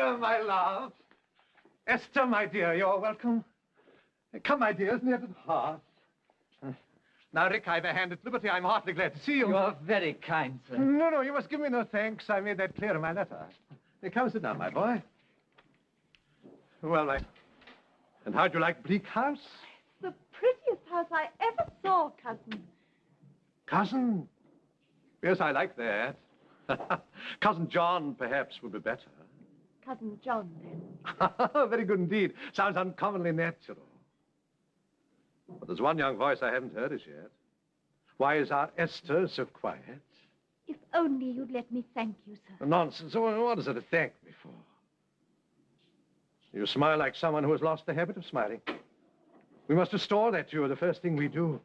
Esther, my love. Esther, my dear, you're welcome. Come, my dears, near to the hearth. Now, Rick, I've a hand at liberty. I'm heartily glad to see you. You are very kind, sir. No, you must give me no thanks. I made that clear in my letter. Come, sit down, my boy. Well, and how'd you like Bleak House? The prettiest house I ever saw, cousin. Cousin? Yes, I like that. Cousin John, perhaps, would be better. Cousin John, then. Very good indeed. Sounds uncommonly natural. But there's one young voice I haven't heard as yet. Why is our Esther so quiet? If only you'd let me thank you, sir. Nonsense. What is it to thank me for? You smile like someone who has lost the habit of smiling. We must restore that to you, the first thing we do.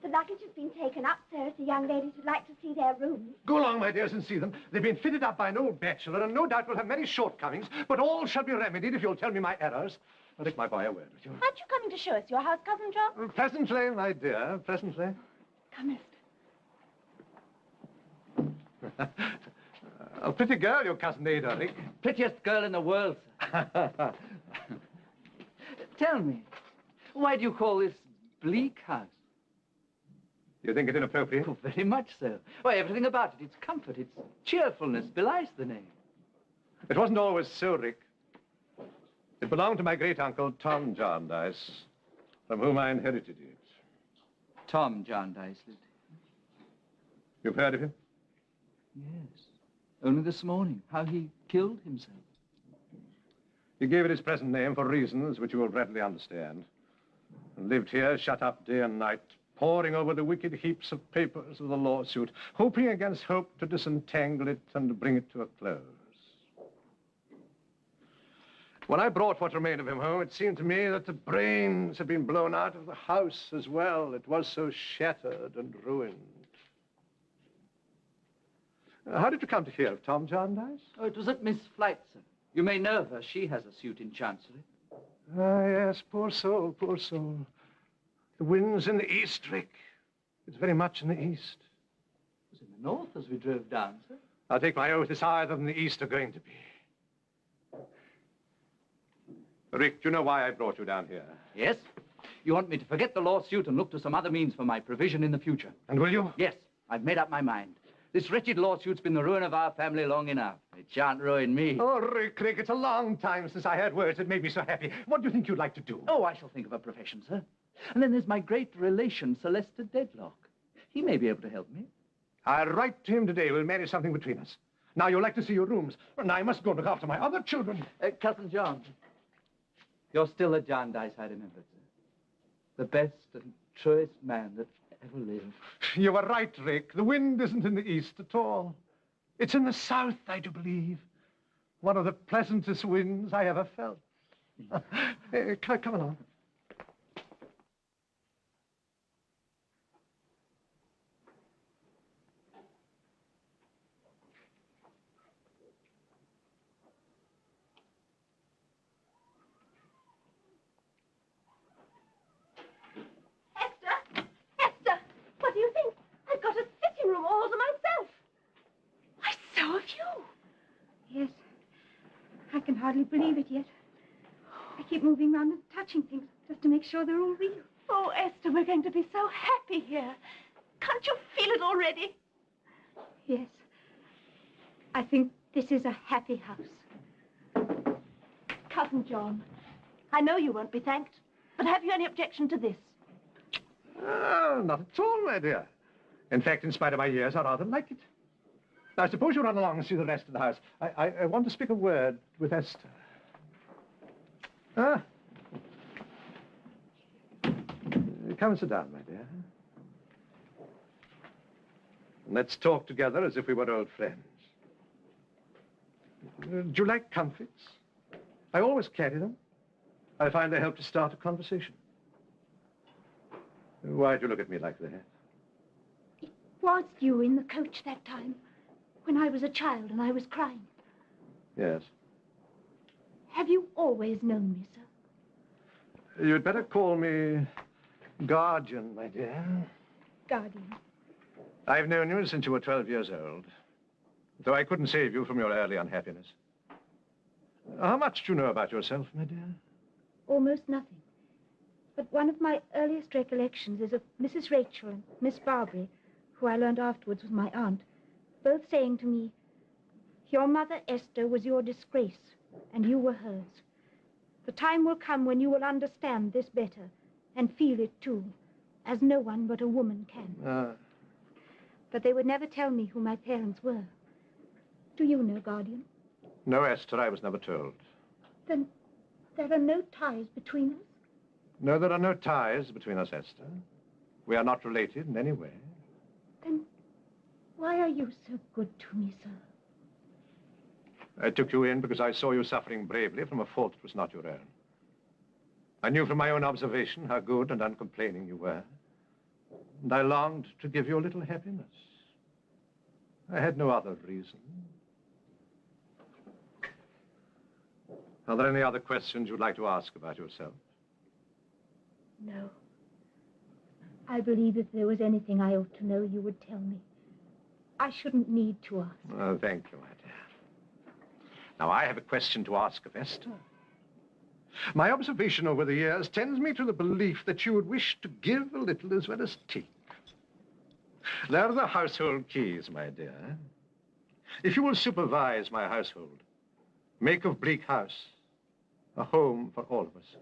The luggage has been taken upstairs. The young ladies would like to see their rooms. Go along, my dears, and see them. They've been fitted up by an old bachelor, and no doubt will have many shortcomings, but all shall be remedied if you'll tell me my errors. Rick, my boy, a word with you. Aren't you coming to show us your house, Cousin John? Presently, my dear, presently. Come, Esther. A pretty girl, your cousin Ada, Rick. Prettiest girl in the world, sir. Tell me, why do you call this Bleak House? You think it inappropriate? Oh, very much so. Why, everything about it, its comfort, its cheerfulness belies the name. It wasn't always so, Rick. It belonged to my great-uncle, Tom Jarndyce, from whom I inherited it. Tom Jarndyce lived here. You've heard of him? Yes. Only this morning, how he killed himself. He gave it his present name for reasons which you will readily understand. And lived here, shut up day and night, poring over the wicked heaps of papers of the lawsuit, hoping against hope to disentangle it and bring it to a close. When I brought what remained of him home, it seemed to me that the brains had been blown out of the house as well. It was so shattered and ruined. How did you come to hear of Tom Jarndyce? Oh, it was at Miss Flight, sir. You may know her. She has a suit in Chancery. Ah, yes, poor soul, poor soul. The wind's in the east, Rick. It's very much in the east. It was in the north as we drove down, sir. I'll take my oath it's either than the east are going to be. Rick, do you know why I brought you down here? Yes. You want me to forget the lawsuit and look to some other means for my provision in the future. And will you? Yes. I've made up my mind. This wretched lawsuit's been the ruin of our family long enough. It shan't ruin me. Oh, Rick, it's a long time since I heard words that made me so happy. What do you think you'd like to do? Oh, I shall think of a profession, sir. And then there's my great relation, Sylvester Dedlock. He may be able to help me. I'll write to him today. We'll manage something between us. Now, you'll like to see your rooms. And I must go and look after my other children. Cousin John, you're still the Jarndyce I remember, sir. The best and truest man that ever lived. You were right, Rick. The wind isn't in the east at all. It's in the south, I do believe. One of the pleasantest winds I ever felt. Come along. Yes. I can hardly believe it yet. I keep moving around and touching things just to make sure they're all real. Oh, Esther, we're going to be so happy here. Can't you feel it already? Yes. I think this is a happy house. Cousin John, I know you won't be thanked, but have you any objection to this? Oh, not at all, my dear. In fact, in spite of my years, I rather like it. Now, suppose you run along and see the rest of the house. I want to speak a word with Esther. Ah. Come and sit down, my dear. And let's talk together as if we were old friends. Do you like comfits? I always carry them. I find they help to start a conversation. Why do you look at me like that? It was you in the coach that time, when I was a child and I was crying. Yes. Have you always known me, sir? You'd better call me guardian, my dear. Guardian. I've known you since you were 12 years old, though I couldn't save you from your early unhappiness. How much do you know about yourself, my dear? Almost nothing. But one of my earliest recollections is of Mrs. Rachel and Miss Barbary, who I learned afterwards was my aunt, both saying to me, "Your mother, Esther, was your disgrace, and you were hers. The time will come when you will understand this better, and feel it too, as no one but a woman can." But they would never tell me who my parents were. Do you know, Guardian? No, Esther, I was never told. Then there are no ties between us? No, there are no ties between us, Esther. We are not related in any way. Then why are you so good to me, sir? I took you in because I saw you suffering bravely from a fault that was not your own. I knew from my own observation how good and uncomplaining you were. And I longed to give you a little happiness. I had no other reason. Are there any other questions you'd like to ask about yourself? No. I believe if there was anything I ought to know, you would tell me. I shouldn't need to ask. Oh, thank you, my dear. Now, I have a question to ask of Esther. My observation over the years tends me to the belief that you would wish to give a little as well as take. There are the household keys, my dear. If you will supervise my household, make of Bleak House a home for all of us,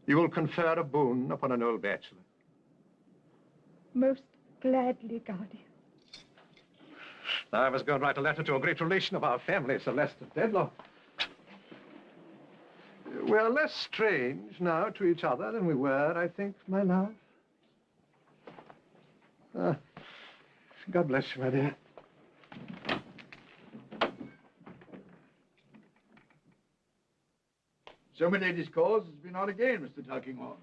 you will confer a boon upon an old bachelor. Most gladly, Guardian. I was going to write a letter to a great relation of our family, Celeste Dedlock. We're less strange now to each other than we were, I think, my love. God bless you, my dear. So my lady's cause has been on again, Mr. Tulkinghorn.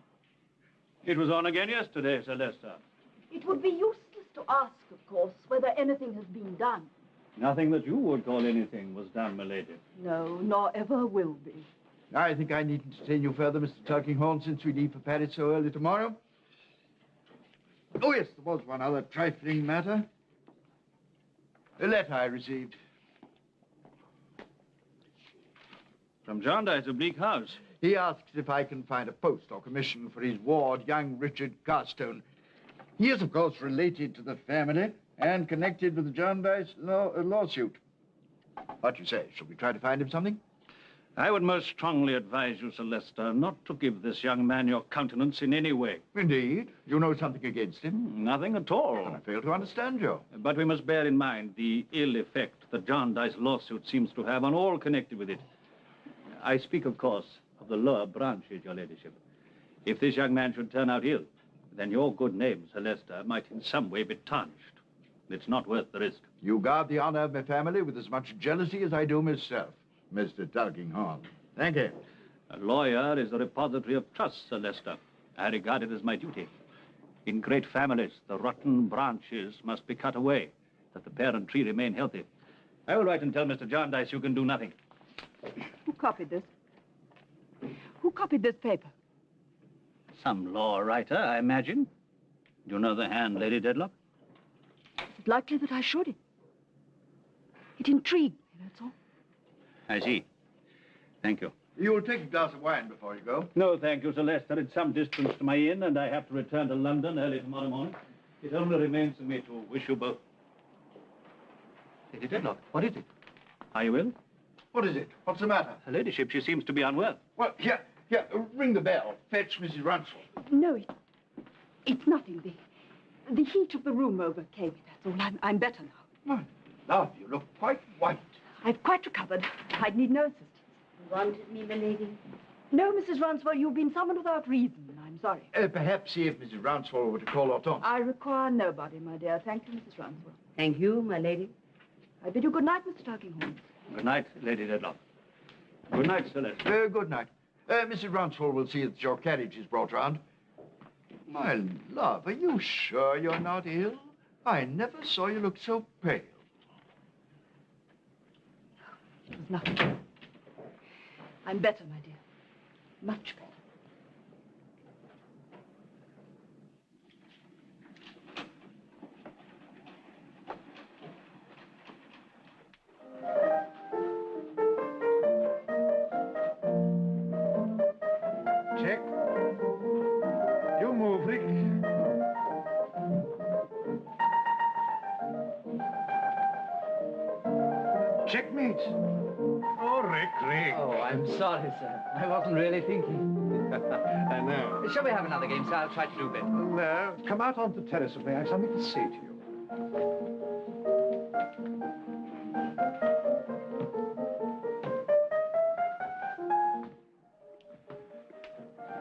It was on again yesterday, Sir Leicester. It would be useless to ask, of course, whether anything has been done. Nothing that you would call anything was done, my lady. No, nor ever will be. I think I needn't detain you further, Mr. Tulkinghorn, since we leave for Paris so early tomorrow. Oh, yes, there was one other trifling matter. A letter I received. From Jarndyce of Bleak House. He asks if I can find a post or commission for his ward, young Richard Carstone. He is, of course, related to the family and connected with the Jarndyce lawsuit. What do you say? Shall we try to find him something? I would most strongly advise you, Sir Leicester, not to give this young man your countenance in any way. Indeed? You know something against him? Nothing at all. I fail to understand you. But we must bear in mind the ill effect the Jarndyce lawsuit seems to have on all connected with it. I speak, of course, of the lower branches, your ladyship. If this young man should turn out ill, then your good name, Sir Leicester, might in some way be tarnished. It's not worth the risk. You guard the honor of my family with as much jealousy as I do myself, Mr. Tulkinghorn. Thank you. A lawyer is a repository of trust, Sir Leicester. I regard it as my duty. In great families, the rotten branches must be cut away, that the parent tree remain healthy. I will write and tell Mr. Jarndyce you can do nothing. Who copied this? Who copied this paper? Some law writer, I imagine. Do you know the hand, Lady Dedlock? Is it likely that I should? It intrigued me, that's all. I see. Thank you. You'll take a glass of wine before you go. No, thank you, Sir Leicester. It's some distance to my inn, and I have to return to London early tomorrow morning. It only remains for me to wish you both. Lady Dedlock, what is it? Are you ill? What is it? What's the matter? Her ladyship, she seems to be unwell. Well, here, ring the bell. Fetch Mrs. Runsell. No, it's nothing. The heat of the room overcame me, that's all. I'm better now. My love, you look quite white. I've quite recovered. I'd need no assistance. You wanted me, my lady? No, Mrs. Ransford, you've been summoned without reason. I'm sorry. Perhaps see if Mrs. Runsell were to call Autumn. I require nobody, my dear. Thank you, Mrs. Ransford. Thank you, my lady. I bid you good night, Mr. Tulkinghorn. Good night, Lady Dedlock. Good night, Sir Leicester. Good night. Mrs. Runsell will see that your carriage is brought round. My love, are you sure you're not ill? I never saw you look so pale. It was nothing. I'm better, my dear. Much better. check. You move, Rick. Checkmate. Oh, Rick. Oh, I'm sorry, sir. I wasn't really thinking. I know. Shall we have another game, sir? I'll try to do better. No, come out onto the terrace with me. I have something to say to you.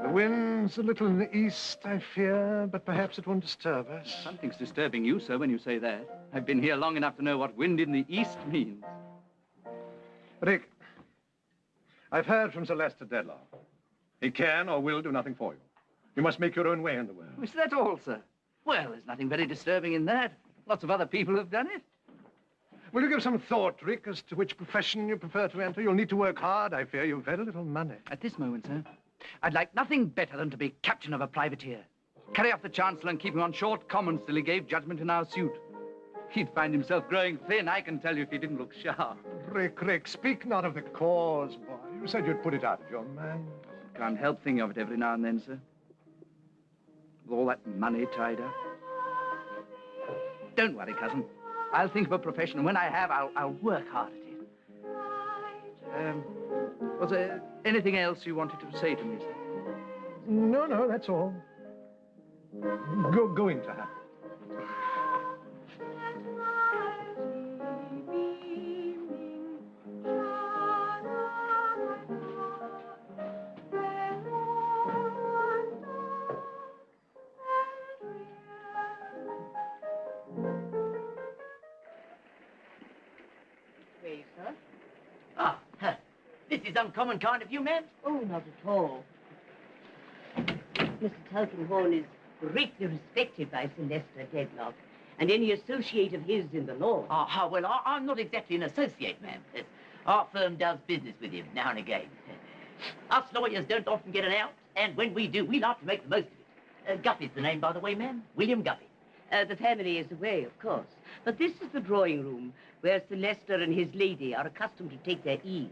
The wind's a little in the east, I fear, but perhaps it won't disturb us. Something's disturbing you, sir, when you say that. I've been here long enough to know what wind in the east means. Rick, I've heard from Sir Lester Dedlock. He can or will do nothing for you. You must make your own way in the world. Is that all, sir? Well, there's nothing very disturbing in that. Lots of other people have done it. Will you give some thought, Rick, as to which profession you prefer to enter? You'll need to work hard, I fear. You've very little money. At this moment, sir, I'd like nothing better than to be captain of a privateer. Carry off the Chancellor and keep him on short commons till he gave judgment in our suit. He'd find himself growing thin, I can tell you, if he didn't look sharp. Rick, speak not of the cause, boy. You said you'd put it out of your mind. Can't help thinking of it every now and then, sir. With all that money tied up. Don't worry, cousin. I'll think of a profession, and when I have, I'll work hard at it. Was there anything else you wanted to say to me, sir? No, that's all. Going to happen. This is uncommon kind of you, ma'am. Oh, not at all. Mr. Tulkinghorn is greatly respected by Sir Lester Dedlock, and any associate of his in the law. Well, I'm not exactly an associate, ma'am. Our firm does business with him now and again. Us lawyers don't often get it out, and when we do, we like to make the most of it. Guppy's the name, by the way, ma'am. William Guppy. The family is away, of course. But this is the drawing room where Sir Lester and his lady are accustomed to take their ease.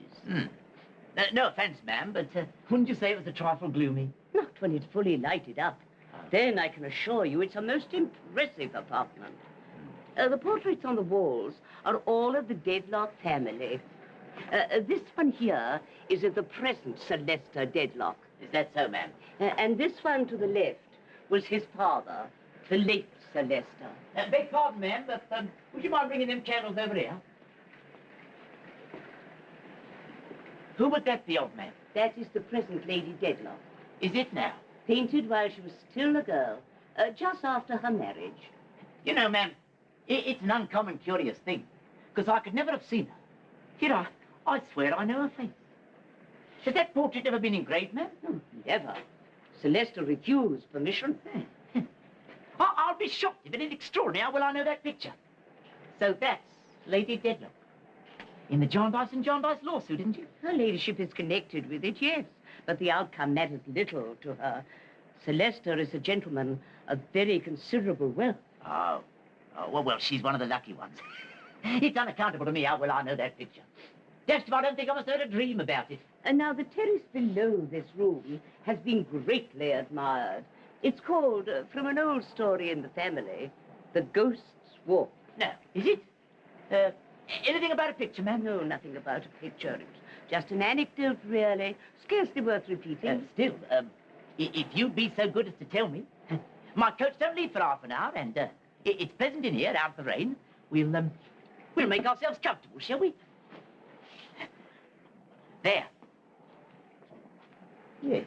No offense, ma'am, but wouldn't you say it was a trifle gloomy? Not when it's fully lighted up. Then I can assure you it's a most impressive apartment. The portraits on the walls are all of the Dedlock family. This one here is of the present Sir Lester Dedlock. Is that so, ma'am? And this one to the left was his father, the late Sir Lester. Beg pardon, ma'am, but would you mind bringing them candles over here? Who would that be of, ma'am? That is the present Lady Dedlock. Is it now? Painted while she was still a girl, just after her marriage. You know, ma'am, it's an uncommon curious thing, because I could never have seen her. You know, I swear I know her face. Has that portrait ever been engraved, ma'am? No, never. Sir Lester refused permission. I'll be shocked if it is extraordinary how well I know that picture. So that's Lady Dedlock. In the John Dice and John Dice lawsuit, isn't she? Her ladyship is connected with it, yes. But the outcome matters little to her. Sir Lester is a gentleman of very considerable wealth. Well, she's one of the lucky ones. It's unaccountable to me how well I know that picture. Just about I don't think I must have heard a dream about it. And now the terrace below this room has been greatly admired. It's called, from an old story in the family, the Ghost's Walk. No, is it? Anything about a picture, ma'am? No, nothing about a picture. It's just an anecdote, really. Scarcely worth repeating. Still, if you'd be so good as to tell me. My coach don't leave for half an hour, and it's pleasant in here, out of the rain. We'll make ourselves comfortable, shall we? There. Yes.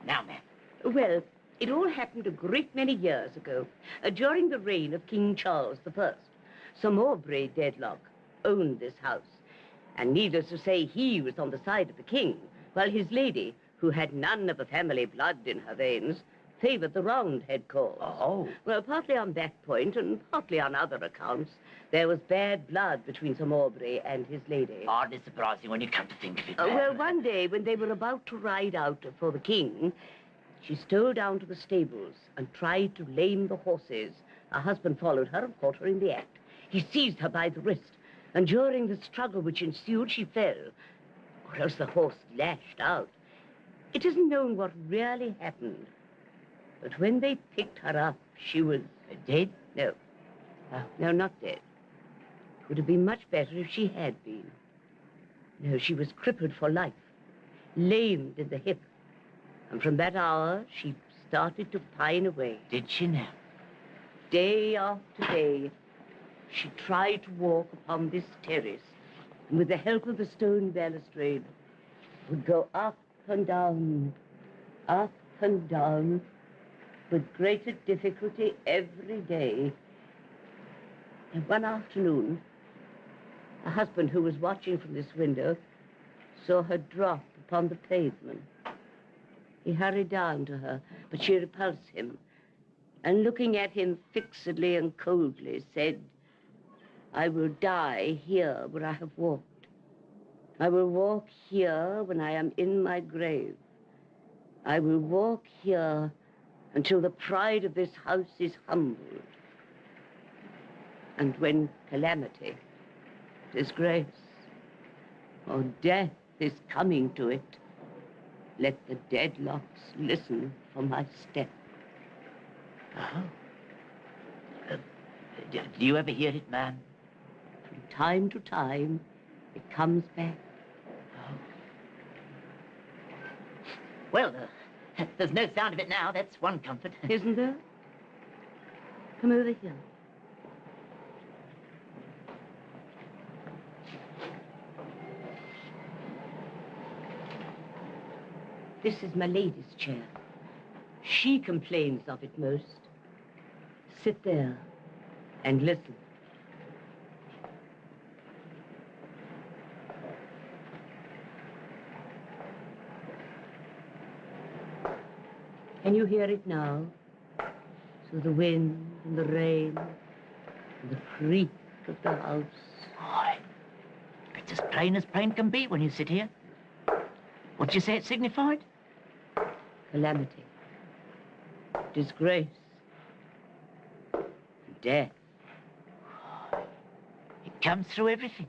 Now, ma'am. Well, it all happened a great many years ago, during the reign of King Charles I. Sir Mowbray Dedlock owned this house, and needless to say, he was on the side of the king, while his lady, who had none of the family blood in her veins, favored the Roundhead cause. Oh. Well, partly on that point and partly on other accounts, there was bad blood between Sir Mowbray and his lady. Hardly surprising when you come to think of it. Well, one day, when they were about to ride out for the king, she stole down to the stables and tried to lame the horses. Her husband followed her and caught her in the act. He seized her by the wrist, and during the struggle which ensued, she fell. or else the horse lashed out. It isn't known what really happened. But when they picked her up, she was dead? No. No, not dead. It would have been much better if she had been. No, she was crippled for life, lamed in the hip. And from that hour, she started to pine away. Did she now? Day after day, she tried to walk upon this terrace, and with the help of the stone balustrade, would go up and down, with greater difficulty every day. And one afternoon, a husband who was watching from this window saw her drop upon the pavement. He hurried down to her, but she repulsed him, and looking at him fixedly and coldly, said, "I will die here where I have walked. I will walk here when I am in my grave. I will walk here until the pride of this house is humbled. And when calamity, disgrace, or death is coming to it, let the deadlocks listen for my step." Oh. Do you ever hear it, ma'am? From time to time, it comes back. Oh. Well, there's no sound of it now. That's one comfort. Isn't there? Come over here. This is my lady's chair. She complains of it most. Sit there and listen. Can you hear it now? Through the wind and the rain and the creak of the house. Oh, it's as plain can be when you sit here. What did you say it signified? Calamity, disgrace, death. It comes through everything.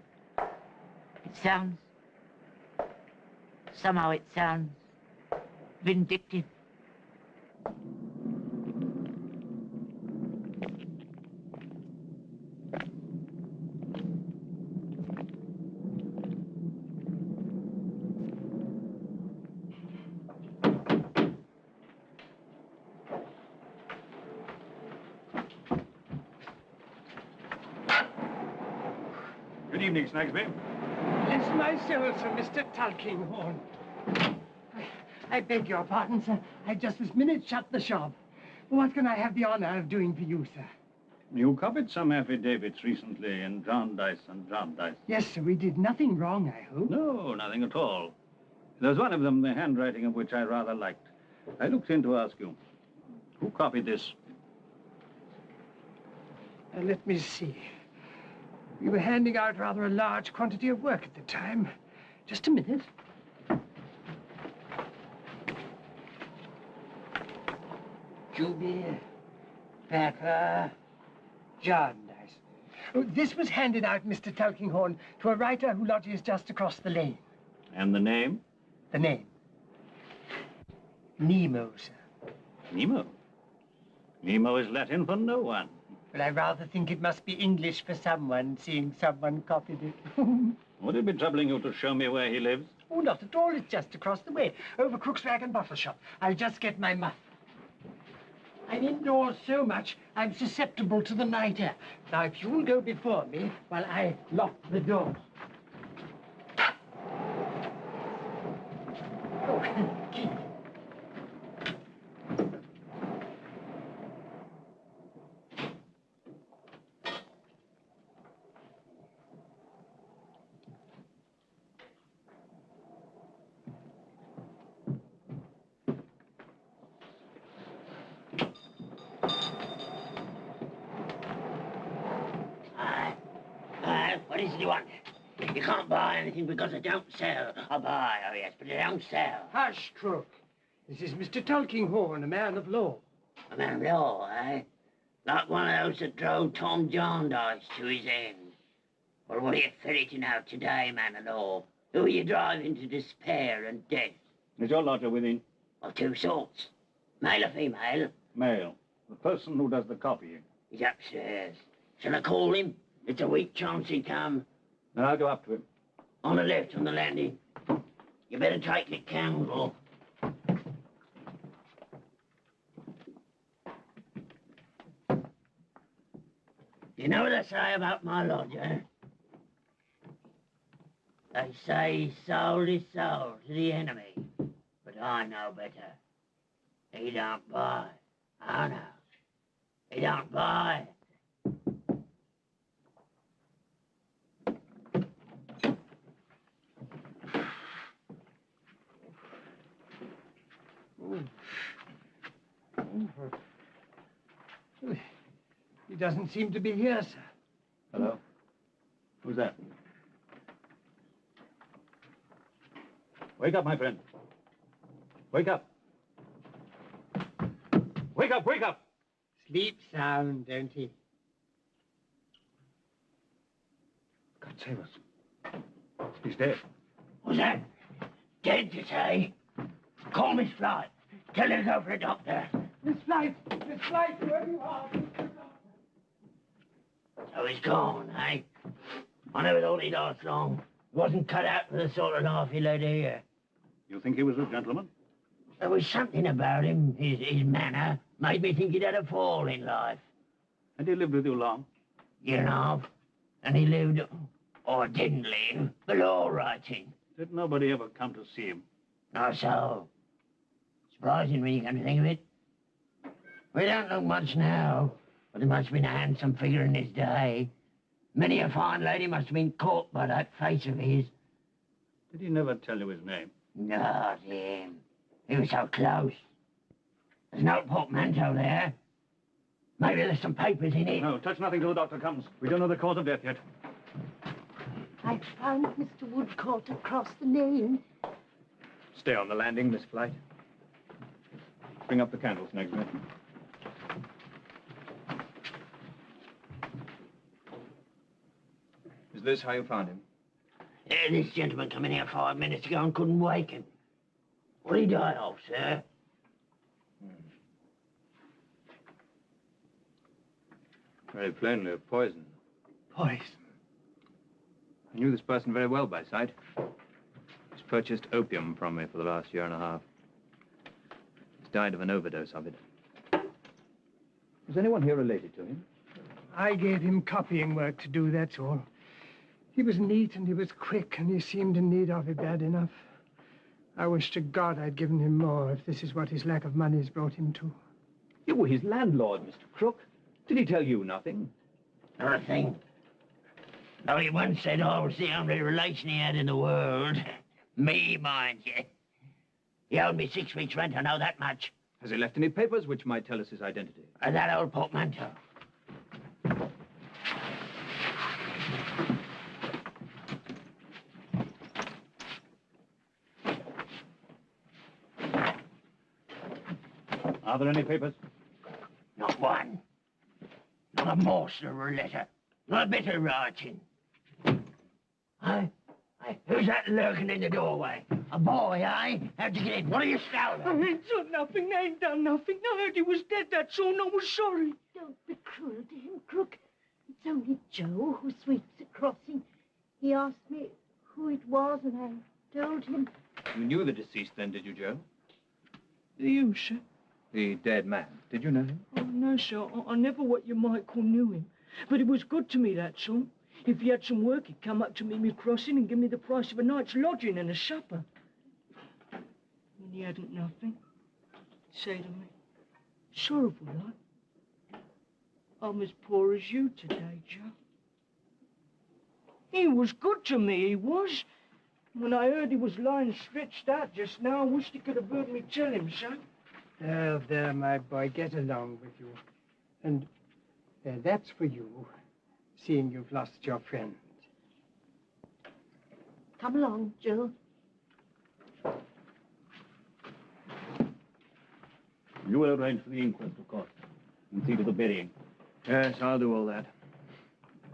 Somehow it sounds vindictive. Good evening, Snagsby. Bless my soul, Sir Mr. Tulkinghorn. I beg your pardon, sir. I just this minute shut the shop. What can I have the honor of doing for you, sir? You copied some affidavits recently in Jarndyce and Jarndyce. Yes, sir, we did nothing wrong, I hope. No, nothing at all. There's one of them, the handwriting of which I rather liked. I looked in to ask you, who copied this? Let me see. We were handing out rather a large quantity of work at the time. Just a minute. Judy, Packer, Jarndyce. Oh, this was handed out, Mr. Tulkinghorn, to a writer who lodges just across the lane. And the name? The name? Nemo, sir. Nemo? Nemo is Latin for no one. Well, I rather think it must be English for someone, seeing someone copied it. Would it be troubling you to show me where he lives? Oh, not at all. It's just across the way, over Cook's Rag and Bottle Shop. I'll just get my muff. I'm indoors so much, I'm susceptible to the night air. Now, if you'll go before me while I lock the door. Oh, key. What is it you want? You can't buy anything because I don't sell. I buy, oh yes, but I don't sell. Hush, Crook. This is Mr. Tulkinghorn, a man of law. A man of law, eh? Like one of those that drove Tom Jarndyce to his end. Well, what are you ferreting out today, man of law? Who are you driving to despair and death? Is your lodger within? Of two sorts. Male or female? Male. The person who does the copying. He's upstairs. Shall I call him? It's a weak chance he'd come. Then I'll go up to him. On the left, on the landing. You better take the candle. You know what they say about my lodger? They say he sold his soul to the enemy. But I know better. He don't buy. I know. He don't buy. He doesn't seem to be here, sir. Hello? Who's that? Wake up, my friend. Wake up. Wake up, wake up! Sleep sound, don't he? God save us. He's dead. What's that? Dead, you say? Call Miss Flight. Tell her to go for a doctor. Miss Flight, where you are? So he's gone, eh? I never thought he'd last long. He wasn't cut out for the sort of life he led here. You think he was a gentleman? There was something about him, his manner, made me think he'd had a fall in life. And he lived with you long? Year and a half. And he lived, or didn't live, below writing. Did nobody ever come to see him? Not so. Surprising when you come to think of it. We don't look much now, but he must have been a handsome figure in his day. Many a fine lady must have been caught by that face of his. Did he never tell you his name? Not him. He was so close. There's no portmanteau there. Maybe there's some papers in it. No, touch nothing till the doctor comes. We don't know the cause of death yet. I found Mr. Woodcourt across the lane. Stay on the landing, Miss Flight. Bring up the candles, Snagsby. Is this how you found him? This gentleman come in here 5 minutes ago and couldn't wake him. What'd he die of, sir? Very plainly, a poison. Poison. I knew this person very well by sight. He's purchased opium from me for the last year and a half. He's died of an overdose of it. Is anyone here related to him? I gave him copying work to do, that's all. He was neat and he was quick and he seemed in need of it bad enough. I wish to God I'd given him more if this is what his lack of money has brought him to. You were his landlord, Mr. Crook. Did he tell you nothing? Not a thing. Though he once said I was the only relation he had in the world. Me, mind you. He owed me 6 weeks' rent, I know that much. Has he left any papers which might tell us his identity? And that old portmanteau. Are there any papers? Not one. Not a morsel of a letter. Not a bit of writing. Hey, who's that lurking in the doorway? A boy, eh? How'd you get in? What are you shouting? I ain't done nothing. I ain't done nothing. I heard he was dead, that's all. I was sorry. Don't be cruel to him, Crook. It's only Joe who sweeps the crossing. He asked me who it was, and I told him. You knew the deceased then, did you, Joe? You, sir? The dead man. Did you know him? Oh, no, sir. I never what you might call knew him. But he was good to me, that's all. If he had some work, he'd come up to me crossing and give me the price of a night's lodging and a supper. When he hadn't nothing, he'd say to me, sorrowful like, I'm as poor as you today, Joe. He was good to me, he was. When I heard he was lying stretched out just now, I wished he could have heard me tell him, son. There, my boy, get along with you. And that's for you, seeing you've lost your friend. Come along, Joe. You will arrange for the inquest, of course, and see to the burying. Yes, I'll do all that.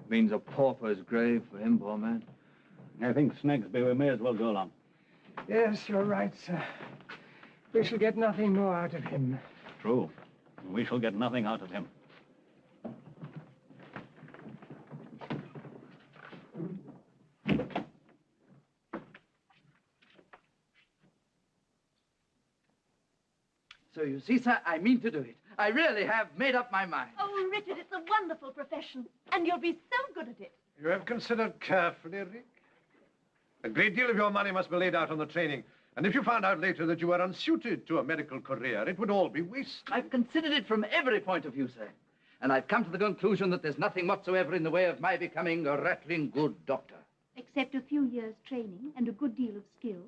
Means a pauper's grave for him, poor man. I think, Snagsby, we may as well go along. Yes, you're right, sir. We shall get nothing more out of him. True. We shall get nothing out of him. So you see, sir, I mean to do it. I really have made up my mind. Oh, Richard, it's a wonderful profession, and you'll be so good at it. You have considered carefully, Rick. A great deal of your money must be laid out on the training. And if you found out later that you were unsuited to a medical career, it would all be waste. I've considered it from every point of view, sir. And I've come to the conclusion that there's nothing whatsoever in the way of my becoming a rattling good doctor. Except a few years' training and a good deal of skill.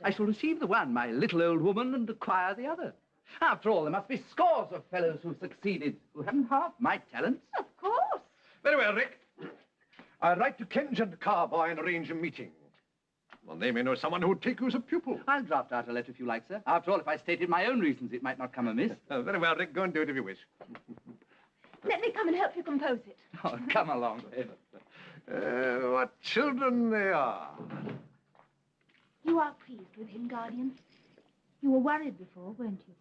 I shall receive the one, my little old woman, and acquire the other. After all, there must be scores of fellows who've succeeded, who haven't half my talents. Of course. Very well, Rick. I'll write to Kenge and Carboy and arrange a meeting. Well, they may know someone who would take you as a pupil. I'll draft out a letter if you like, sir. After all, if I stated my own reasons, it might not come amiss. Very well, Rick. Go and do it if you wish. Let me come and help you compose it. Oh, come along, Evan. What children they are. You are pleased with him, Guardian. You were worried before, weren't you?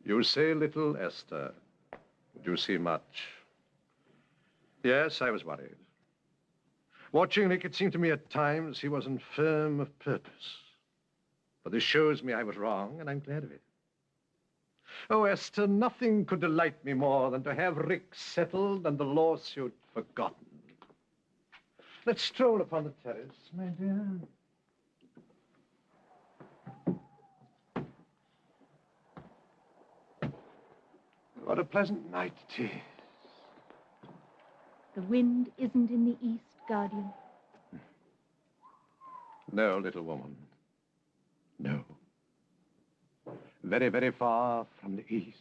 You say little, Esther. Do you see much? Yes, I was worried. Watching Rick, it seemed to me at times he was infirm of purpose. But this shows me I was wrong, and I'm glad of it. Oh, Esther, nothing could delight me more than to have Rick settled and the lawsuit forgotten. Let's stroll upon the terrace, my dear. What a pleasant night it is. The wind isn't in the east, Guardian. No, little woman. No. Very, very far from the east.